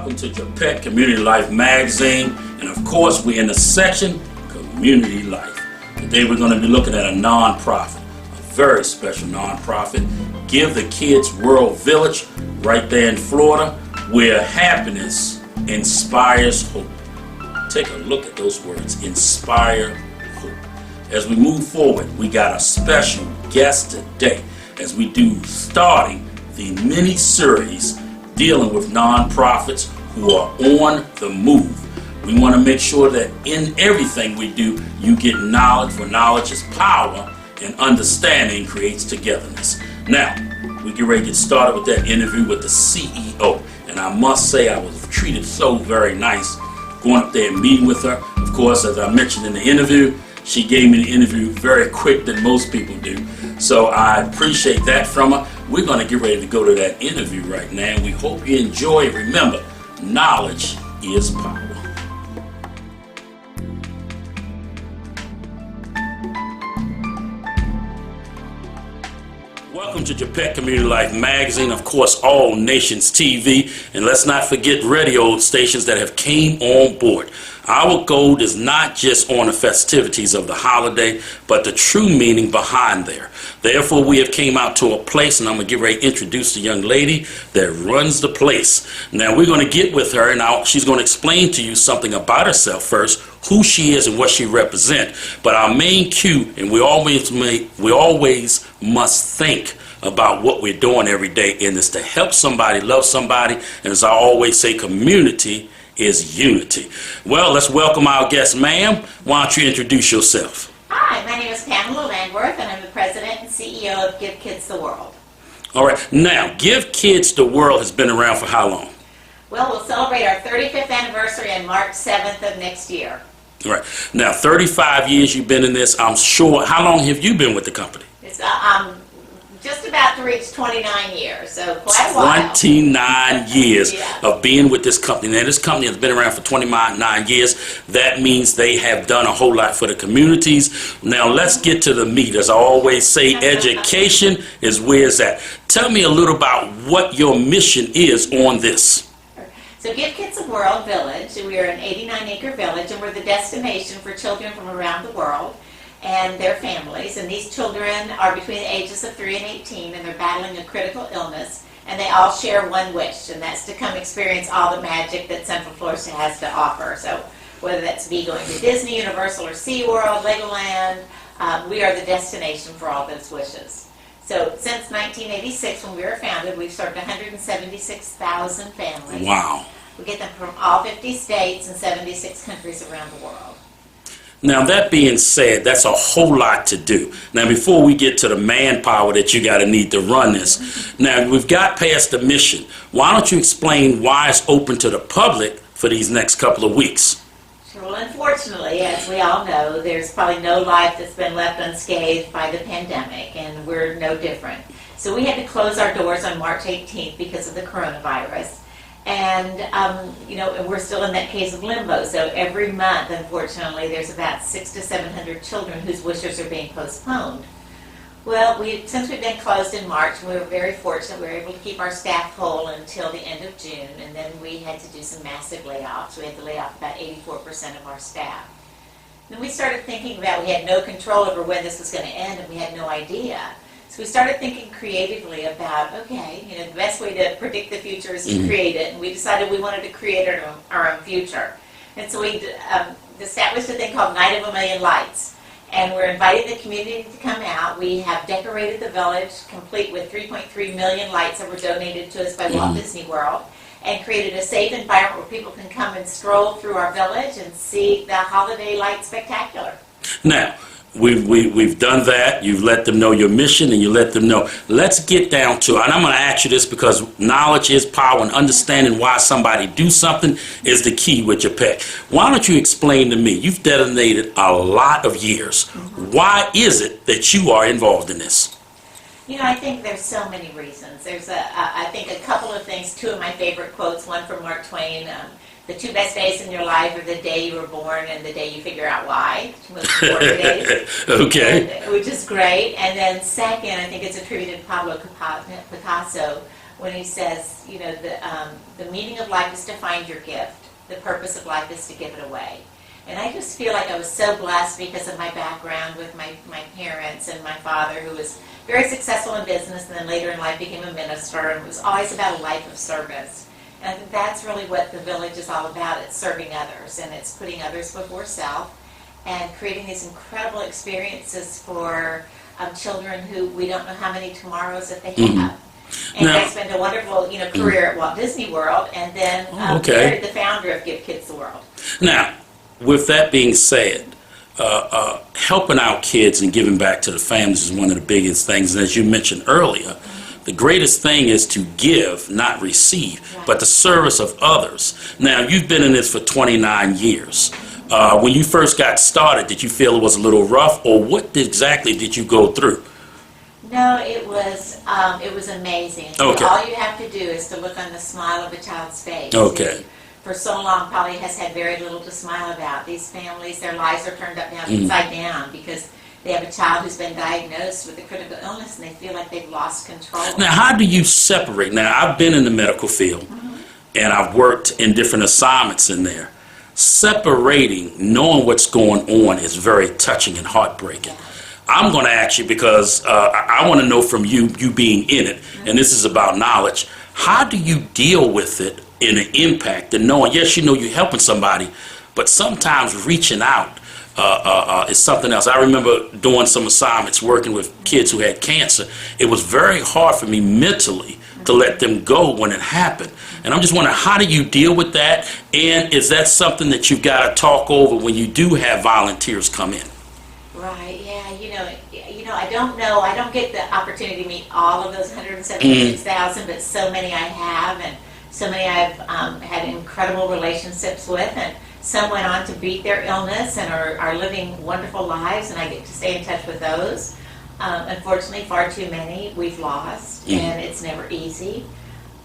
Welcome to Japec Community Life Magazine, and of course we're in the section Community Life. Today we're going to be looking at a non-profit, a very special non-profit, Give the Kids World Village, right there in Florida, where happiness inspires hope. Take a look at those words, inspire hope. As we move forward, we got a special guest today as we do starting the mini-series dealing with nonprofits who are on the move. We want to make sure that in everything we do, you get knowledge, for knowledge is power, and understanding creates togetherness. Now, we get ready to get started with that interview with the CEO. And I must say, I was treated so very nice going up there and meeting with her. Of course, as I mentioned in the interview, she gave me the interview very quick than most people do. So I appreciate that from her. We're going to get ready to go to that interview right now. And we hope you enjoy it. Remember, knowledge is power. Welcome to Japec Community Life Magazine, of course, All Nations TV, and let's not forget radio stations that have came on board. Our goal is not just on the festivities of the holiday, but the true meaning behind there. Therefore, we have came out to a place, and I'm going to get ready to introduce the young lady that runs the place. Now, we're going to get with her, and she's going to explain to you something about herself first, who she is and what she represents. But our main cue, and we always must think about what we're doing every day, and it's to help somebody, love somebody, and as I always say, community is unity. Well, let's welcome our guest. Ma'am, why don't you introduce yourself? Hi, my name is Pamela Landworth, and I'm the president and CEO of Give Kids the World. All right, now, Give Kids the World has been around for how long? Well, we'll celebrate our 35th anniversary on March 7th of next year. All right, now 35 years you've been in this, I'm sure. How long have you been with the company? It's just about to reach 29 years, so quite a while. 29 years Yeah. of being with this company. Now, this company has been around for 29 years. That means they have done a whole lot for the communities. Now, let's get to the meat. As I always say, education is where it's at. Tell me a little about what your mission is on this. So Give Kids the World Village, we are an 89-acre village, and we're the destination for children from around the world and their families. And these children are between the ages of 3 and 18, and they're battling a critical illness, and they all share one wish, and that's to come experience all the magic that Central Florida has to offer. So whether that's be going to Disney, Universal, or SeaWorld, Legoland, we are the destination for all those wishes. So since 1986, when we were founded, we've served 176,000 families. Wow. We get them from all 50 states and 76 countries around the world. Now, that being said, that's a whole lot to do. Now, before we get to the manpower that you got to need to run this, now, we've got past the mission. Why don't you explain why it's open to the public for these next couple of weeks? Sure. Well, unfortunately, as we all know, there's probably no life that's been left unscathed by the pandemic, and we're no different. So we had to close our doors on March 18th because of the coronavirus. And, and we're still in that case of limbo. So every month, unfortunately, there's about 600 to 700 children whose wishes are being postponed. Well, since we've been closed in March, we were very fortunate. We were able to keep our staff whole until the end of June, and then we had to do some massive layoffs. We had to lay off about 84% of our staff. Then we started thinking about, we had no control over when this was going to end, and we had no idea. So we started thinking creatively about, okay, the best way to predict the future is to create it, and we decided we wanted to create our own future. And so we established a thing called Night of a Million Lights, and we're inviting the community to come out. We have decorated the village complete with 3.3 million lights that were donated to us by Walt Disney World, and created a safe environment where people can come and stroll through our village and see the holiday light spectacular. Now, We've done that. You've let them know your mission, and you let them know. Let's get down to it. And I'm going to ask you this because knowledge is power, and understanding why somebody do something is the key with Japec. Why don't you explain to me? You've detonated a lot of years. Why is it that you are involved in this? I think there's so many reasons. There's I think a couple of things. Two of my favorite quotes. One from Mark Twain. The two best days in your life are the day you were born and the day you figure out why. Two most important days. Okay. Which is great. And then second, I think it's attributed to Pablo Picasso. when he says, the meaning of life is to find your gift. The purpose of life is to give it away. And I just feel like I was so blessed because of my background with my parents and my father, who was very successful in business and then later in life became a minister, and it was always about a life of service. And I think that's really what the village is all about. It's serving others, and it's putting others before self and creating these incredible experiences for children who we don't know how many tomorrows that they have. And I spent a wonderful career at Walt Disney World, and then married the founder of Give Kids the World. Now, with that being said, helping out kids and giving back to the families is one of the biggest things. And as you mentioned earlier, the greatest thing is to give, not receive, but the service of others. Now, you've been in this for 29 years. When you first got started, did you feel it was a little rough, or what exactly did you go through? No, it was amazing. Okay. All you have to do is to look on the smile of a child's face. Okay. For so long probably has had very little to smile about. These families, their lives are turned upside down because they have a child who's been diagnosed with a critical illness and they feel like they've lost control. Now, how do you separate? Now, I've been in the medical field and I've worked in different assignments in there. Separating, knowing what's going on is very touching and heartbreaking. I'm going to ask you because I want to know from you being in it, and this is about knowledge, how do you deal with it in an impact and knowing, yes, you're helping somebody, but sometimes reaching out is something else. I remember doing some assignments working with kids who had cancer. It was very hard for me mentally to let them go when it happened. And I'm just wondering, how do you deal with that? And is that something that you've got to talk over when you do have volunteers come in? Right, yeah, I don't know. I don't get the opportunity to meet all of those 176,000, but so many I have, and so many I've had incredible relationships with, and some went on to beat their illness and are living wonderful lives, and I get to stay in touch with those. Unfortunately, far too many we've lost, and it's never easy.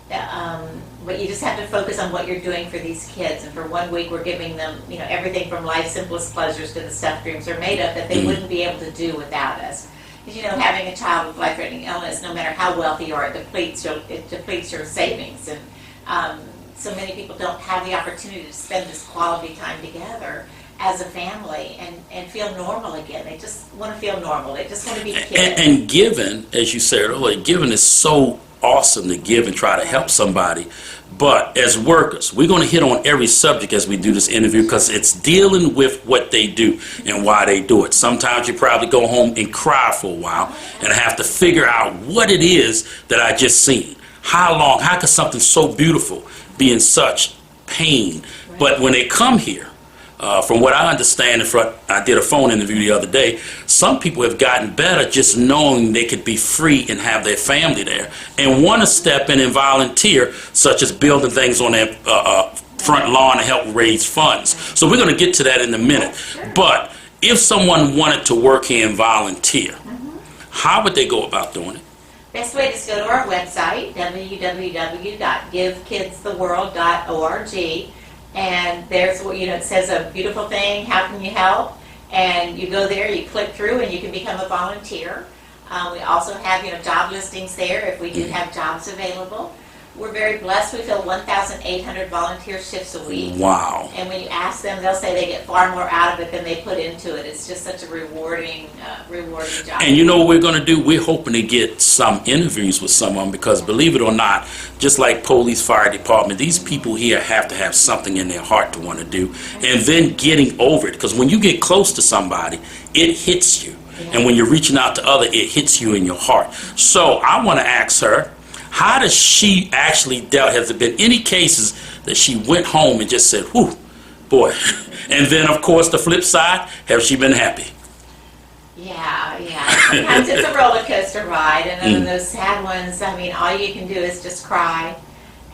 But you just have to focus on what you're doing for these kids. And for 1 week, we're giving them, everything from life's simplest pleasures to the stuff dreams are made of that they wouldn't be able to do without us. Because, having a child with life-threatening illness, no matter how wealthy you are, it depletes your savings. And so many people don't have the opportunity to spend this quality time together as a family and feel normal again. They just want to feel normal. They just want to be kids. And giving, as you said earlier, giving is so awesome to give and try to help somebody. But as workers, we're going to hit on every subject as we do this interview because it's dealing with what they do and why they do it. Sometimes you probably go home and cry for a while and have to figure out what it is that I just seen. How could something so beautiful be in such pain? But when they come here, from what I understand, I did a phone interview the other day, some people have gotten better just knowing they could be free and have their family there and want to step in and volunteer, such as building things on their front lawn to help raise funds. So we're going to get to that in a minute. But if someone wanted to work here and volunteer, how would they go about doing it? Best way is to go to our website, www.givekidstheworld.org. And there's what it says, a beautiful thing, how can you help? And you go there, you click through, and you can become a volunteer. We also have job listings there if we do have jobs available. We're very blessed. We fill 1,800 volunteer shifts a week. Wow. And when you ask them, they'll say they get far more out of it than they put into it. It's just such a rewarding job. And you know what we're going to do? We're hoping to get some interviews with someone because, believe it or not, just like police, fire department, these people here have to have something in their heart to want to do. And then getting over it. Because when you get close to somebody, it hits you. Yeah. And when you're reaching out to others, it hits you in your heart. So I want to ask her, how does she actually deal? Has there been any cases that she went home and just said, whew, boy. And then, of course, the flip side, has she been happy? Yeah. Sometimes it's a roller coaster ride. And then those sad ones, all you can do is just cry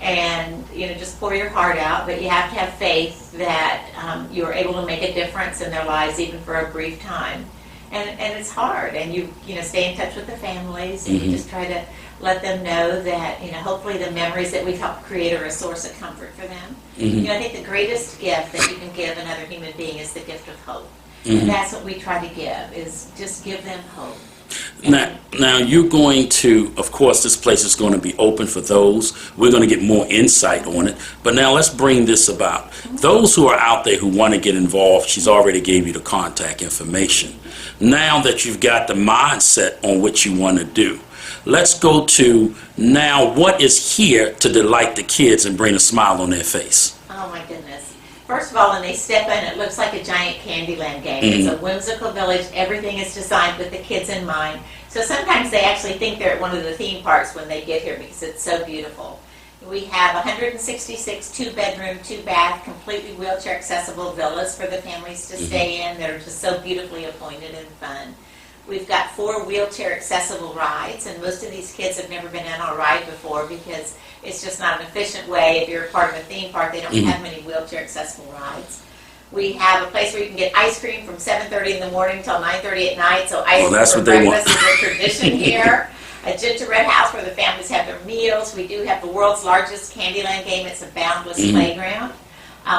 and, just pour your heart out. But you have to have faith that you're able to make a difference in their lives even for a brief time. And it's hard. And you stay in touch with the families and you just try to let them know that, hopefully the memories that we've helped create are a source of comfort for them. I think the greatest gift that you can give another human being is the gift of hope. And that's what we try to give, is just give them hope. Now you're going to, of course, this place is going to be open for those. We're going to get more insight on it. But now let's bring this about. Those who are out there who want to get involved, she's already gave you the contact information. Now that you've got the mindset on what you want to do, let's go to now what is here to delight the kids and bring a smile on their face. Oh my goodness. First of all, when they step in, it looks like a giant Candyland game. It's a whimsical village. Everything is designed with the kids in mind. So sometimes they actually think they're at one of the theme parks when they get here because it's so beautiful. We have 166 two-bedroom, two-bath, completely wheelchair-accessible villas for the families to stay in. They're just so beautifully appointed and fun. We've got 4 wheelchair-accessible rides, and most of these kids have never been on a ride before because it's just not an efficient way. If you're a part of a theme park, they don't have many wheelchair-accessible rides. We have a place where you can get ice cream from 7:30 in the morning till 9:30 at night. So ice cream for breakfast is a tradition here. A gingerbread house where the families have their meals. We do have the world's largest Candyland game. It's a boundless playground.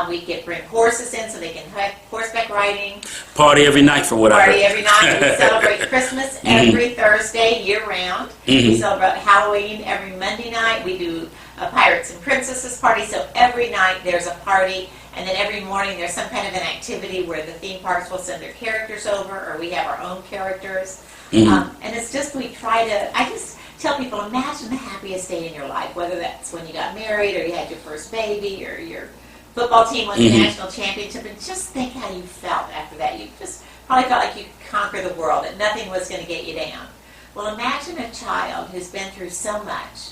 We can bring horses in so they can have horseback riding. Party every night for what I heard. Party every night. We celebrate Christmas every Thursday year-round. We celebrate Halloween every Monday night. We do a Pirates and Princesses party. So every night there's a party. And then every morning there's some kind of an activity where the theme parks will send their characters over, or we have our own characters. And it's just, I just tell people, imagine the happiest day in your life, whether that's when you got married, or you had your first baby, or your football team won the national championship, and just think how you felt after that. You just probably felt like you could conquer the world, that nothing was going to get you down. Well, imagine a child who's been through so much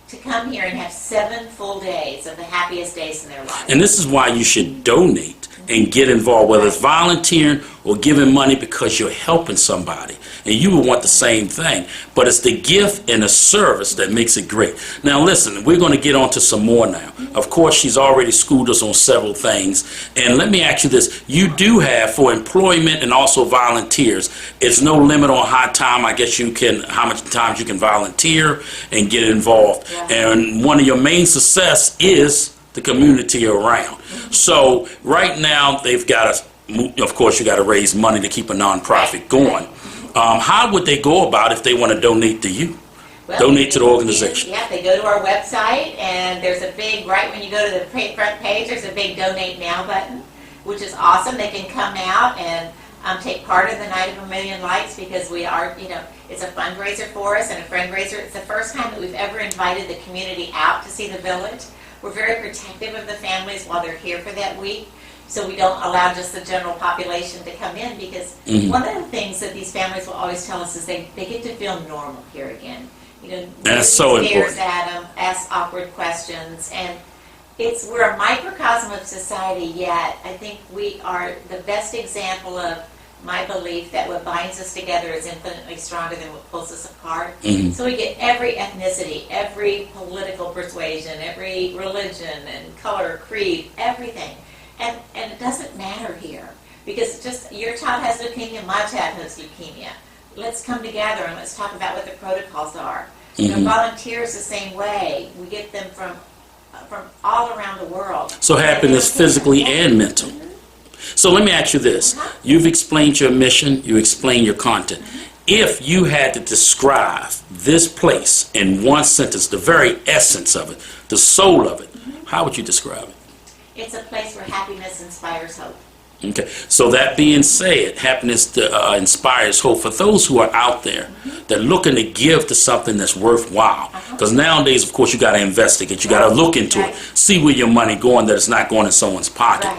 to come here and have 7 full days of the happiest days in their life. And this is why you should donate and get involved, whether it's volunteering or giving money because you're helping somebody. And you will want the same thing. But it's the gift and the service that makes it great. Now listen, we're going to get on to some more now. Of course, she's already schooled us on several things. And let me ask you this. You do have, for employment and also volunteers, it's no limit on how much times you can volunteer and get involved. Yeah. And one of your main success is the community around. So right now they've got of course you got to raise money to keep a nonprofit going. How would they go about if they want to donate to you? Well, donate to the organization. Yeah, they go to our website, and there's a big, right when you go to the front page, there's a big Donate Now button, which is awesome. They can come out and take part in the Night of a Million Lights because we are, it's a fundraiser for us and a fundraiser. It's the first time that we've ever invited the community out to see the village. We're very protective of the families while they're here for that week. So we don't allow just the general population to come in because one of the things that these families will always tell us is they get to feel normal here again. That's so important. Stares at them, ask awkward questions, and we're a microcosm of society. Yet I think we are the best example of my belief that what binds us together is infinitely stronger than what pulls us apart. So we get every ethnicity, every political persuasion, every religion and color, creed, everything. And it doesn't matter here because just your child has leukemia, my child has leukemia. Let's come together and let's talk about what the protocols are. Volunteers the same way. We get them from all around the world. So happiness physically and mental. So let me ask you this. You've explained your mission, you explained your content. If you had to describe this place in one sentence, the very essence of it, the soul of it, how would you describe it? It's a place where happiness inspires hope. Okay, so that being said, happiness inspires hope for those who are out there that are looking to give to something that's worthwhile. Because nowadays, of course, you got to investigate, you got to look into it, see where your money going, that it's not going in someone's pocket.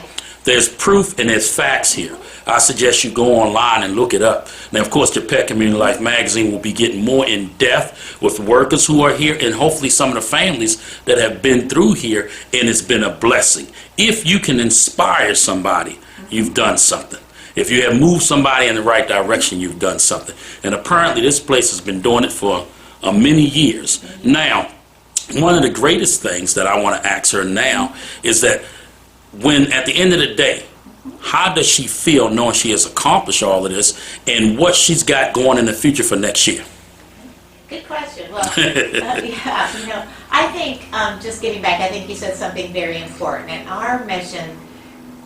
There's proof and there's facts here. I suggest you go online and look it up. Now, of course, Japec Community Life magazine will be getting more in depth with workers who are here and hopefully some of the families that have been through here, and it's been a blessing. If you can inspire somebody, you've done something. If you have moved somebody in the right direction, you've done something. And apparently this place has been doing it for many years. Now, one of the greatest things that I want to ask her now is that when at the end of the day, how does she feel knowing she has accomplished all of this and what she's got going in the future for next year? Good question. Well, I think just getting back, I think you said something very important. And our mission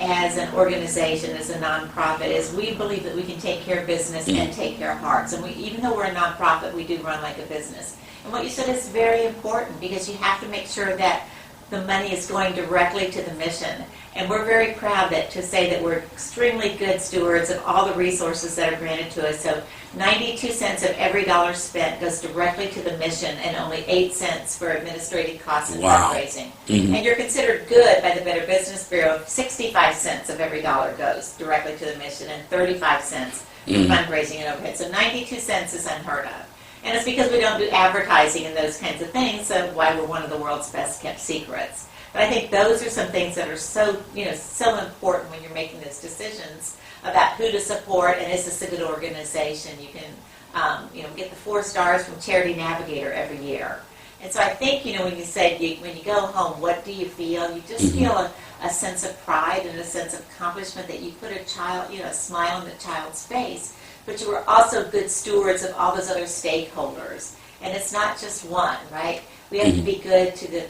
as an organization, as a nonprofit, is we believe that we can take care of business and take care of hearts. And even though we're a nonprofit, we do run like a business. And what you said is very important, because you have to make sure that the money is going directly to the mission. And we're very proud to say that we're extremely good stewards of all the resources that are granted to us. So 92 cents of every dollar spent goes directly to the mission, and only 8 cents for administrative costs and fundraising. And you're considered good by the Better Business Bureau. 65 cents of every dollar goes directly to the mission, and 35 cents for fundraising and overhead. So 92 cents is unheard of. And it's because we don't do advertising and those kinds of things, so why we're one of the world's best kept secrets. But I think those are some things that are so, so important when you're making those decisions about who to support, and is this a good organization. You can, get the 4 stars from Charity Navigator every year. And so I think, when you say, when you go home, what do you feel? You just feel a sense of pride and a sense of accomplishment that you put a smile on the child's face. But you were also good stewards of all those other stakeholders. And it's not just one, right? We have to be good to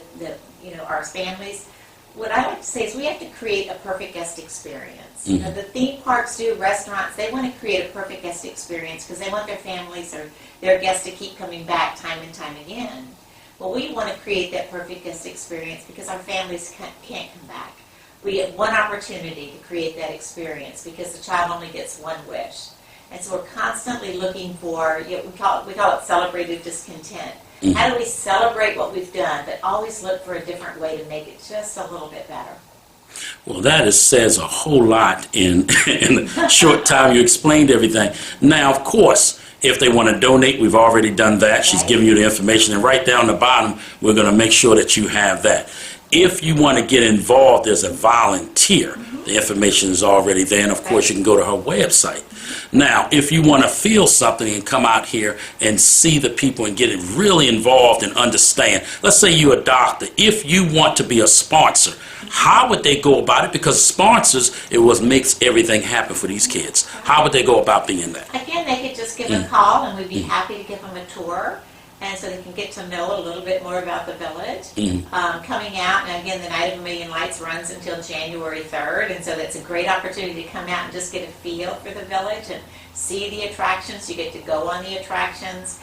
our families. What I like to say is we have to create a perfect guest experience. The theme parks do, restaurants, they want to create a perfect guest experience because they want their families or their guests to keep coming back time and time again. Well, we want to create that perfect guest experience because our families can't come back. We get one opportunity to create that experience because the child only gets one wish. And so we're constantly looking for, we call it celebrated discontent. How do we celebrate what we've done, but always look for a different way to make it just a little bit better? Well, that says a whole lot in the short time you explained everything. Now, of course, if they want to donate, we've already done that. She's giving you the information. And right down the bottom, we're going to make sure that you have that. If you want to get involved as a volunteer, the information is already there. And, of course, you can go to her website. Now, if you want to feel something and come out here and see the people and get it really involved and understand, let's say you're a doctor. If you want to be a sponsor, how would they go about it? Because sponsors, makes everything happen for these kids. How would they go about being that? Again, they could just give a call, and we'd be happy to give them a tour. And so they can get to know a little bit more about the village. Coming out, and again, the Night of a Million Lights runs until January 3rd, and so that's a great opportunity to come out and just get a feel for the village and see the attractions. You get to go on the attractions.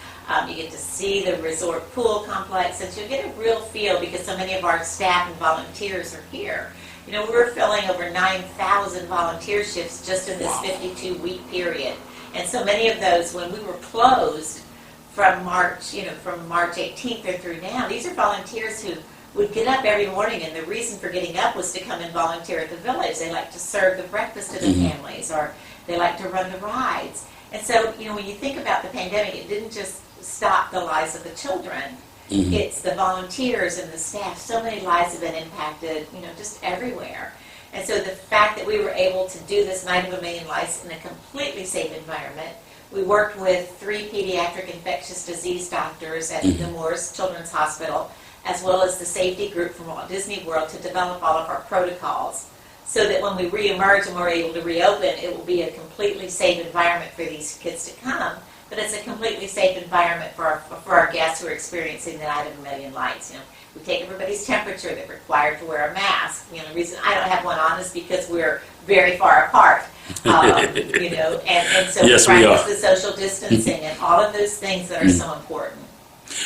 You get to see the resort pool complex, and so you get a real feel because so many of our staff and volunteers are here. We're filling over 9,000 volunteer shifts just in this 52-week period. And so many of those, when we were closed, from March 18th or through now, these are volunteers who would get up every morning, and the reason for getting up was to come and volunteer at the village. They like to serve the breakfast to the families, or they like to run the rides. And so, when you think about the pandemic, it didn't just stop the lives of the children. It's the volunteers and the staff. So many lives have been impacted, just everywhere. And so the fact that we were able to do this Night of a Million Lights in a completely safe environment. We worked with 3 pediatric infectious disease doctors at the Moores Children's Hospital, as well as the safety group from Walt Disney World, to develop all of our protocols so that when we reemerge and we're able to reopen, it will be a completely safe environment for these kids to come, but it's a completely safe environment for our guests who are experiencing the Night of a Million Lights. We take everybody's temperature. They're required to wear a mask. The reason I don't have one on is because we're very far apart. And so yes, we practice the social distancing and all of those things that are so important.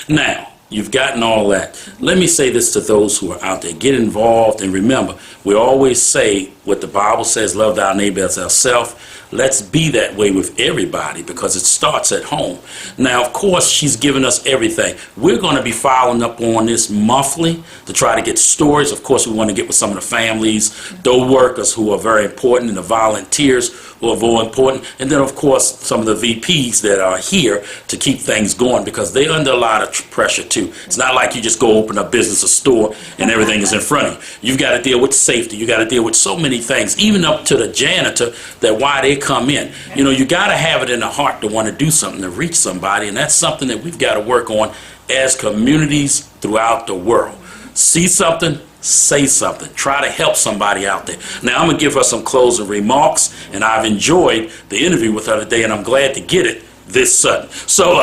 Now, you've gotten all that. Let me say this to those who are out there. Get involved, and remember, we always say what the Bible says, love thy neighbor as thyself. Let's be that way with everybody because it starts at home. Now, of course, she's given us everything. We're going to be following up on this monthly to try to get stories. Of course, we want to get with some of the families, the workers who are very important, and the volunteers who are very important. And then, of course, some of the VPs that are here to keep things going because they're under a lot of pressure, too. It's not like you just go open a business or store and everything is in front of you. You've got to deal with safety. You've got to deal with so many things, even up to the janitor, that why they come in. You got to have it in the heart to want to do something, to reach somebody, and that's something that we've got to work on as communities throughout the world. See something, say something. Try to help somebody out there. Now, I'm going to give her some closing remarks, and I've enjoyed the interview with her today, and I'm glad to get it this sudden. So,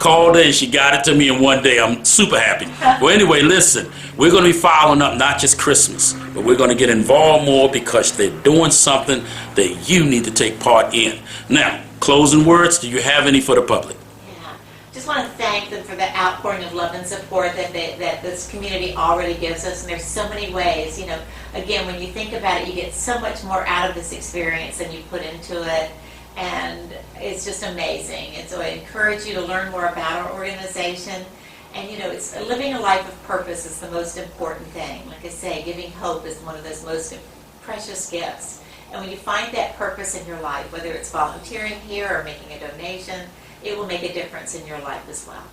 called her, and she got it to me in one day. I'm super happy. Well, anyway, listen, we're going to be following up not just Christmas. but we're going to get involved more because they're doing something that you need to take part in. Now, closing words, do you have any for the public? Yeah. Just want to thank them for the outpouring of love and support that this community already gives us, and there's so many ways. You know, again, when you think about it, you get so much more out of this experience than you put into it, and it's just amazing. And so I encourage you to learn more about our organization. And you know, it's living a life of purpose is the most important thing. Like I say, giving hope is one of those most precious gifts. And when you find that purpose in your life, whether it's volunteering here or making a donation, it will make a difference in your life as well.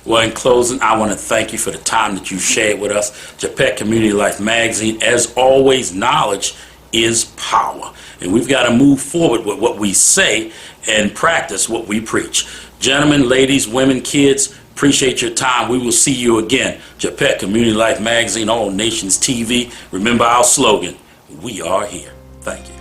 Well, in closing, I want to thank you for the time that you shared with us. Japec Community Life Magazine, as always, knowledge is power. And we've got to move forward with what we say and practice what we preach. Gentlemen, ladies, women, kids, appreciate your time. We will see you again. Japec Community Life Magazine, All Nations TV. Remember our slogan, we are here. Thank you.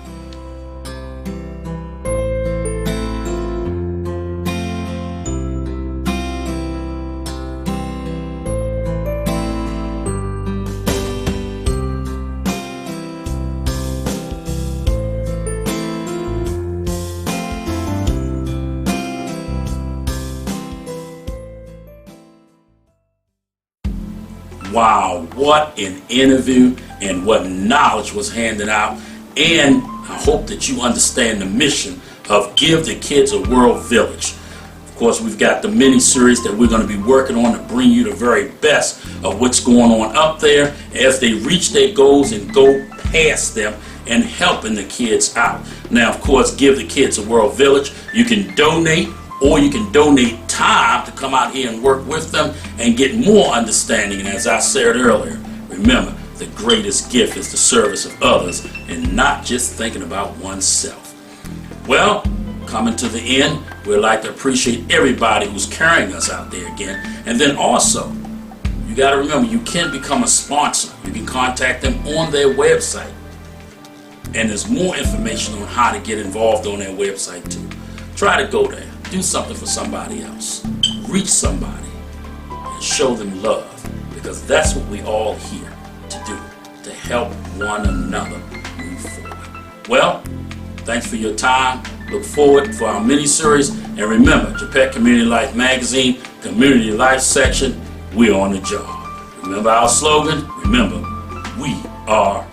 Wow, what an interview and what knowledge was handed out. And I hope that you understand the mission of Give the Kids a World Village. Of course, we've got the mini-series that we're going to be working on to bring you the very best of what's going on up there as they reach their goals and go past them and helping the kids out. Now, of course, Give the Kids a World Village. You can donate, or you can donate time to come out here and work with them and get more understanding. And as I said earlier, remember, the greatest gift is the service of others and not just thinking about oneself. Well, coming to the end, we'd like to appreciate everybody who's carrying us out there again. And then also, you got to remember, you can become a sponsor. You can contact them on their website. And there's more information on how to get involved on their website too. Try to go there. Do something for somebody else. Reach somebody and show them love, because that's what we all here to do, to help one another move forward. Well, thanks for your time. Look forward for our mini-series. And remember, Japec Community Life Magazine, Community Life section, we're on the job. Remember our slogan? Remember, we are